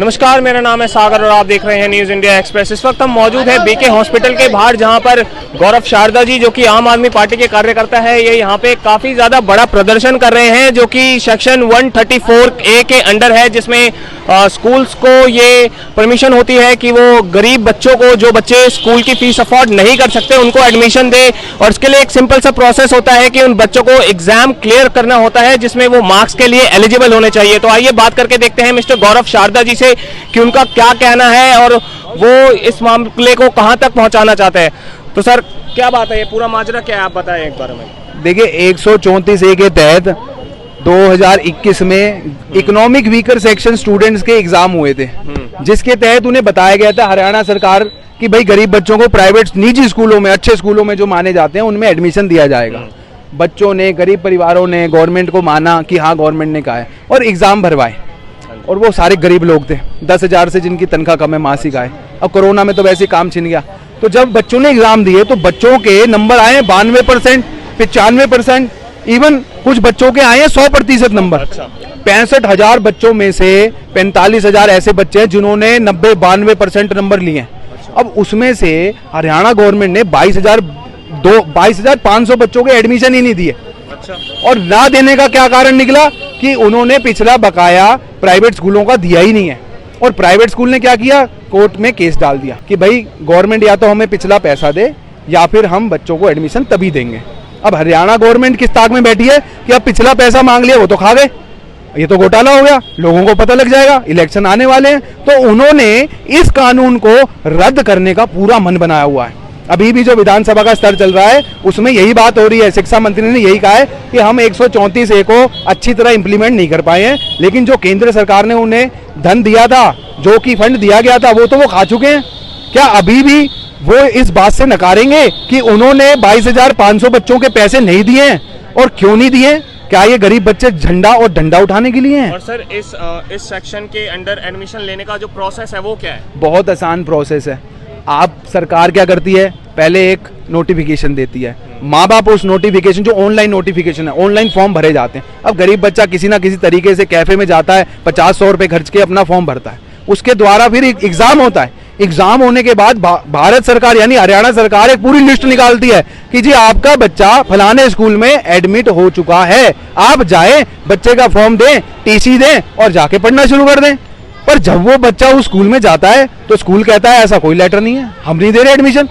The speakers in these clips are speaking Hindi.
नमस्कार, मेरा नाम है सागर और आप देख रहे हैं न्यूज़ इंडिया एक्सप्रेस। इस वक्त हम मौजूद हैं बीके हॉस्पिटल के बाहर, जहां पर गौरव शारदा जी जो कि आम आदमी पार्टी के कार्यकर्ता है, ये यहां पे काफ़ी ज़्यादा बड़ा प्रदर्शन कर रहे हैं, जो कि सेक्शन 134A के अंडर है, जिसमें स्कूल्स को ये परमिशन होती है कि वो गरीब बच्चों को, जो बच्चे स्कूल की फीस अफोर्ड नहीं कर सकते, उनको एडमिशन दे। और इसके लिए एक सिंपल सा प्रोसेस होता है कि उन बच्चों को एग्जाम क्लियर करना होता है, जिसमें वो मार्क्स के लिए एलिजिबल होने चाहिए। तो आइए बात करके देखते हैं मिस्टर गौरव शारदा जी से कि उनका क्या कहना है और वो इस मामले को कहां तक पहुंचाना चाहते हैं। तो सर, क्या बात है, ये पूरा माजरा क्या है, आप बताएं एक बार में। देखिए, 134A के तहत 2021 में इकोनॉमिक वीकर सेक्शन स्टूडेंट्स के एग्जाम हुए थे, जिसके तहत उन्हें बताया गया था हरियाणा सरकार कि भाई गरीब बच्चों को प्राइवेट निजी स्कूलों में, अच्छे स्कूलों में जो माने जाते हैं, उनमें एडमिशन दिया जाएगा। बच्चों ने, गरीब परिवारों ने गवर्नमेंट को माना कि हाँ गवर्नमेंट ने कहा है, और एग्जाम भरवाए। और वो सारे गरीब लोग थे, 10,000 से जिनकी तनख्वाह कम है, मासिक आए। अब कोरोना में तो वैसे ही काम छिन गया। तो जब बच्चों ने एग्जाम दिए तो बच्चों के नंबर आए 92%, 95%, इवन कुछ बच्चों के आए हैं 100% नंबर। 65,000 बच्चों में से 45,000 ऐसे बच्चे हैं जिन्होंने 90-92% नंबर लिए हैं। अब उसमें से हरियाणा गवर्नमेंट ने 22,500 बच्चों के एडमिशन ही नहीं दिए। और ना देने का क्या कारण निकला कि उन्होंने पिछला बकाया प्राइवेट स्कूलों का दिया ही नहीं है। और प्राइवेट स्कूल ने क्या किया, कोर्ट में केस डाल दिया कि भाई गवर्नमेंट या तो हमें पिछला पैसा दे या फिर हम बच्चों को एडमिशन तभी देंगे। अब हरियाणा गवर्नमेंट किस ताक में बैठी है कि अब पिछला पैसा मांग लिया, वो तो खा गए, ये तो घोटाला हो गया, लोगों को पता लग जाएगा, इलेक्शन आने वाले हैं। तो उन्होंने इस कानून को रद्द करने का पूरा मन बनाया हुआ है। अभी भी जो विधानसभा का स्तर चल रहा है उसमें यही बात हो रही है। शिक्षा मंत्री ने यही कहा है कि हम 134A को अच्छी तरह इंप्लीमेंट नहीं कर पाए हैं, लेकिन जो केंद्र सरकार ने उन्हें धन दिया था, जो कि फंड दिया गया था, वो तो वो खा चुके हैं। क्या अभी भी वो इस बात से नकारेंगे कि उन्होंने 22,500 बच्चों के पैसे नहीं दिए हैं? और क्यों नहीं दिए? क्या ये गरीब बच्चे झंडा और डंडा उठाने के लिए हैं? और सर, इस सेक्शन के अंडर एडमिशन लेने का जो प्रोसेस है वो क्या है? बहुत आसान प्रोसेस है। आप सरकार क्या करती है, पहले एक नोटिफिकेशन देती है, माँ बाप उस नोटिफिकेशन, जो ऑनलाइन नोटिफिकेशन है, ऑनलाइन फॉर्म भरे जाते हैं। अब गरीब बच्चा किसी ना किसी तरीके से कैफे में जाता है, 50-100 रुपए खर्च के अपना फॉर्म भरता है, उसके द्वारा फिर एक एग्जाम होता है। एग्जाम होने के बाद भारत सरकार यानी हरियाणा सरकार एक पूरी लिस्ट निकालती है कि जी आपका बच्चा फलाने स्कूल में एडमिट हो चुका है, आप जाएं, बच्चे का फॉर्म दें, टीसी दें और जाके पढ़ना शुरू कर दें। पर जब वो बच्चा उस स्कूल में जाता है तो स्कूल कहता है ऐसा कोई लेटर नहीं है, हम नहीं दे रहे एडमिशन।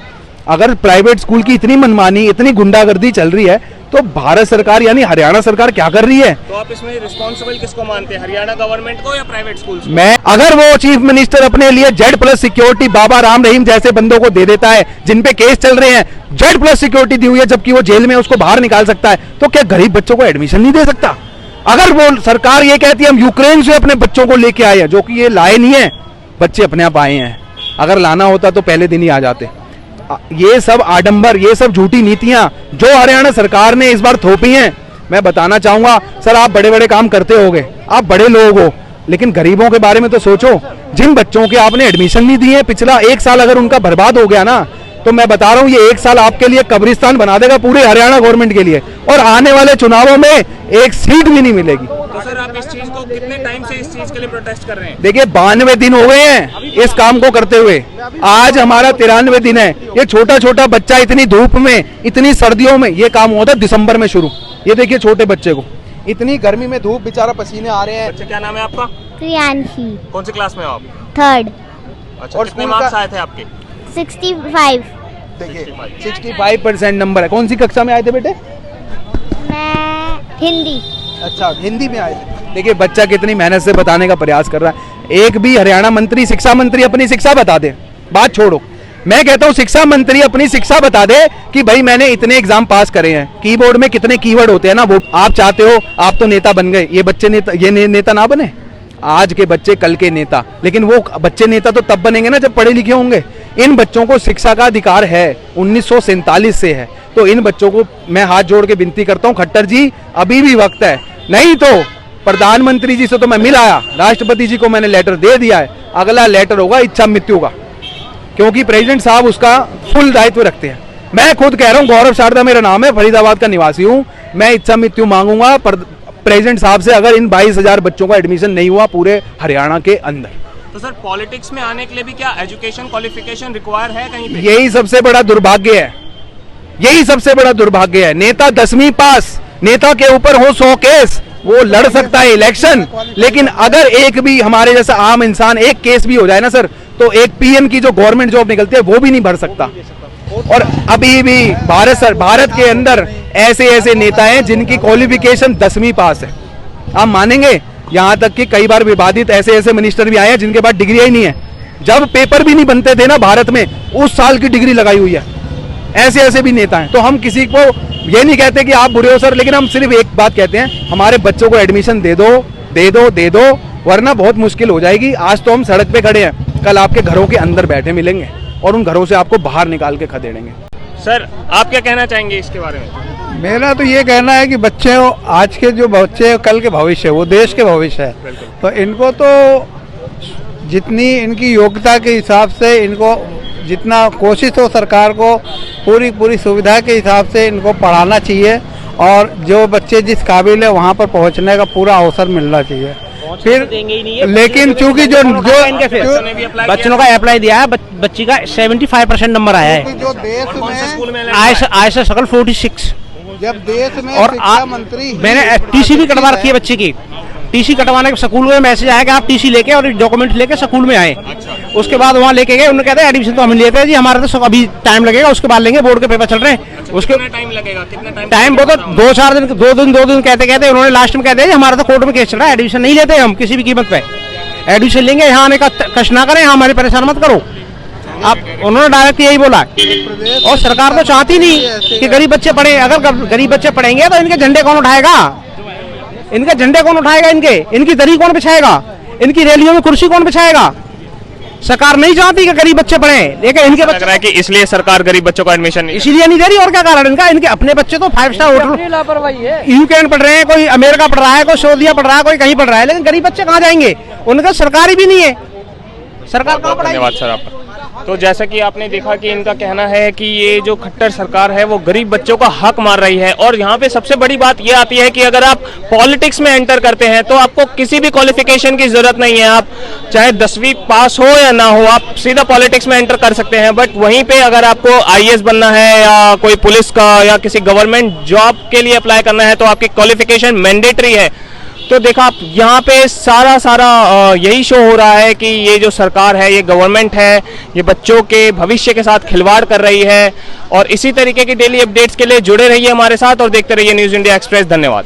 अगर प्राइवेट स्कूल की इतनी मनमानी, इतनी गुंडागर्दी चल रही है, तो भारत सरकार यानी हरियाणा सरकार क्या कर रही है? तो आप इसमें रिस्पॉन्सिबल किसको मानते हैं, हरियाणा गवर्नमेंट को या प्राइवेट स्कूल? मैं, अगर वो चीफ मिनिस्टर अपने लिए Z+ सिक्योरिटी बाबा राम रहीम जैसे बंदों को दे देता है, जिन पे केस चल रहे हैं, Z+ सिक्योरिटी दी हुई है, जबकि वो जेल में, उसको बाहर निकाल सकता है, तो क्या गरीब बच्चों को एडमिशन नहीं दे सकता? अगर वो सरकार ये कहती है हम यूक्रेन से अपने बच्चों को लेके आए हैं, जो कि ये लाए नहीं है, बच्चे अपने आप आए हैं, अगर लाना होता तो पहले दिन ही आ जाते। ये सब आडंबर, ये सब झूठी नीतियां जो हरियाणा सरकार ने इस बार थोपी हैं, मैं बताना चाहूंगा सर, आप बड़े बड़े काम करते होगे, आप बड़े लोग हो, लेकिन गरीबों के बारे में तो सोचो। जिन बच्चों के आपने एडमिशन नहीं दिए, पिछला 1 साल अगर उनका बर्बाद हो गया ना, तो मैं बता रहा हूं ये 1 साल आपके लिए कब्रिस्तान बना देगा पूरे हरियाणा गवर्नमेंट के लिए, और आने वाले चुनावों में एक सीट भी नहीं मिलेगी। तो सर, आप इस चीज को कितने टाइम से इस चीज के लिए प्रोटेस्ट कर रहे हैं? देखिए, 92 दिन हो गए हैं इस काम को करते हुए, आज हमारा 93 दिन है। ये छोटा छोटा बच्चा इतनी धूप में, इतनी सर्दियों में, ये काम हुआ था दिसंबर में शुरू। ये देखिए छोटे बच्चे को, इतनी गर्मी में धूप, बेचारा पसीने आ रहे हैं। बच्चे, क्या नाम है आपका? प्रियांशी। कौन सी क्लास में हो आप? 3rd। अच्छा, और कितने मार्क्स आए थे आपके? 65। देखिए 65% नंबर है। कौन सी कक्षा में आए थे बेटे? मैं हिंदी। अच्छा, हिंदी में आए थे। देखिए बच्चा कितनी मेहनत से बताने का प्रयास कर रहा है। एक भी हरियाणा मंत्री, शिक्षा मंत्री अपनी शिक्षा बता दे, बात छोड़ो, मैं कहता हूँ शिक्षा मंत्री अपनी शिक्षा बता दे कि भाई मैंने इतने एग्जाम पास करे हैं, कीबोर्ड में कितने कीवर्ड होते हैं ना, वो आप चाहते हो, आप तो नेता बन गए, ये बच्चे नेता, ये नेता ना बने। आज के बच्चे कल के नेता, लेकिन वो बच्चे नेता तो तब बनेंगे ना जब पढ़े लिखे होंगे। इन बच्चों को शिक्षा का अधिकार है, 1947 से है। तो इन बच्चों को मैं हाथ जोड़ के विनती करता हूँ, खट्टर जी अभी भी वक्त है, नहीं तो प्रधानमंत्री जी से तो मैं मिल आया, राष्ट्रपति जी को मैंने लेटर दे दिया है, अगला लेटर होगा इच्छा मृत्यु का, क्योंकि प्रेसिडेंट साहब उसका फुल दायित्व रखते हैं। मैं खुद कह रहा हूँ, गौरव शारदा मेरा नाम है, फरीदाबाद का निवासी हूँ, मैं इच्छा मृत्यु मांगूंगा प्रेसिडेंट साहब से अगर इन 22,000 बच्चों का एडमिशन नहीं हुआ पूरे हरियाणा के अंदर। तो सर पॉलिटिक्स में आने के लिए भी क्या एजुकेशन क्वालिफिकेशन रिक्वायर है कहीं पे? यही सबसे बड़ा दुर्भाग्य है, यही सबसे बड़ा दुर्भाग्य है। नेता 10वीं पास, नेता के ऊपर हो 100 केस, वो लड़ सकता है इलेक्शन, लेकिन अगर एक भी हमारे जैसा आम इंसान एक केस भी हो जाए ना सर, तो एक पीएम की जो गवर्नमेंट जॉब निकलती है वो भी नहीं भर सकता। और अभी भी भारत के अंदर ऐसे ऐसे नेता हैं जिनकी क्वालिफिकेशन 10वीं पास है। आप मानेंगे, यहाँ तक कि कई बार विवादित ऐसे ऐसे मिनिस्टर भी आए हैं जिनके पास डिग्री ही नहीं है। जब पेपर भी नहीं बनते थे ना भारत में, उस साल की डिग्री लगाई हुई है। ऐसे ऐसे भी नेता हैं। तो हम किसी को ये नहीं कहते कि आप बुरे हो सर, लेकिन हम सिर्फ एक बात कहते हैं, हमारे बच्चों को एडमिशन दे दो, दे दो, दे दो, वरना बहुत मुश्किल हो जाएगी। आज तो हम सड़क पे खड़े हैं, कल आपके घरों के अंदर बैठे मिलेंगे और उन घरों से आपको बाहर निकाल के खदेड़ेंगे। सर आप क्या कहना चाहेंगे इसके बारे में? मेरा तो ये कहना है कि बच्चे, आज के जो बच्चे कल के भविष्य है, वो देश के भविष्य है। तो इनको तो जितनी इनकी योग्यता के हिसाब से, इनको जितना कोशिश हो सरकार को पूरी सुविधा के हिसाब से इनको पढ़ाना चाहिए, और जो बच्चे जिस काबिल है वहाँ पर पहुँचने का पूरा अवसर मिलना चाहिए। फिर लेकिन चूंकि जो बच्चों का अप्लाई दिया है, बच्ची का 75% नंबर आया है, जो देश में आय से सकल 46। जब देश में और शिक्षा मंत्री, मैंने टीसी भी कटवा रखी है बच्ची की। टीसी कटवाने के स्कूल में मैसेज आया कि आप टीसी लेके और डॉक्यूमेंट लेके स्कूल में आए। उसके बाद वहाँ लेके गए, उन्होंने कहते हैं एडमिशन तो हम लेते हैं जी, हमारा तो अभी टाइम लगेगा, उसके बाद लेंगे, बोर्ड के पेपर चल रहे हैं। उसके टाइम लगेगा, कितना टाइम वो तो 2 दिन कहते उन्होंने लास्ट में कहते हैं हमारा तो कोर्ट में केस चल रहा है, एडमिशन नहीं लेते हम किसी भी कीमत पे। एडमिशन लेंगे, यहाँ आने का कष्ट ना करें, हमारे परेशान मत करो आप। उन्होंने डायरेक्ट यही बोला। और सरकार तो चाहती नहीं कि गरीब बच्चे पढ़े। अगर गरीब बच्चे पढ़ेंगे तो इनके झंडे कौन उठाएगा? इनके झंडे कौन उठाएगा? इनकी दरी कौन बिछाएगा? इनकी रैलियों में कुर्सी कौन बिछाएगा? सरकार नहीं चाहती कि गरीब बच्चे पढ़े, लेकिन इनके बच्चे, लग रहा है कि इसलिए सरकार गरीब बच्चों को एडमिशन इसलिए नहीं दे रही। और क्या कारण इनका? इनके अपने बच्चे तो 5 स्टार होटल यूक्रेन पढ़ रहे हैं, कोई अमेरिका पढ़ रहा है, कोई सऊदीया पढ़ रहा है, कोई कहीं पढ़ रहा है, लेकिन गरीब बच्चे कहाँ जाएंगे? उनका सरकारी भी नहीं है, सरकार कहाँ पढ़ाएगी? धन्यवाद सर आपका। तो जैसा कि आपने देखा कि इनका कहना है कि ये जो खट्टर सरकार है वो गरीब बच्चों का हक मार रही है। और यहाँ पे सबसे बड़ी बात ये आती है कि अगर आप पॉलिटिक्स में एंटर करते हैं तो आपको किसी भी क्वालिफिकेशन की जरूरत नहीं है। आप चाहे 10वीं पास हो या ना हो, आप सीधा पॉलिटिक्स में एंटर कर सकते हैं। बट वहीं पे अगर आपको IAS बनना है या कोई पुलिस का या किसी गवर्नमेंट जॉब के लिए अप्लाई करना है तो आपकी क्वालिफिकेशन मैंडेटरी है। तो देखा आप यहाँ पे सारा यही शो हो रहा है कि ये जो सरकार है, ये गवर्नमेंट है, ये बच्चों के भविष्य के साथ खिलवाड़ कर रही है। और इसी तरीके की डेली अपडेट्स के लिए जुड़े रहिए हमारे साथ और देखते रहिए न्यूज़ इंडिया एक्सप्रेस। धन्यवाद।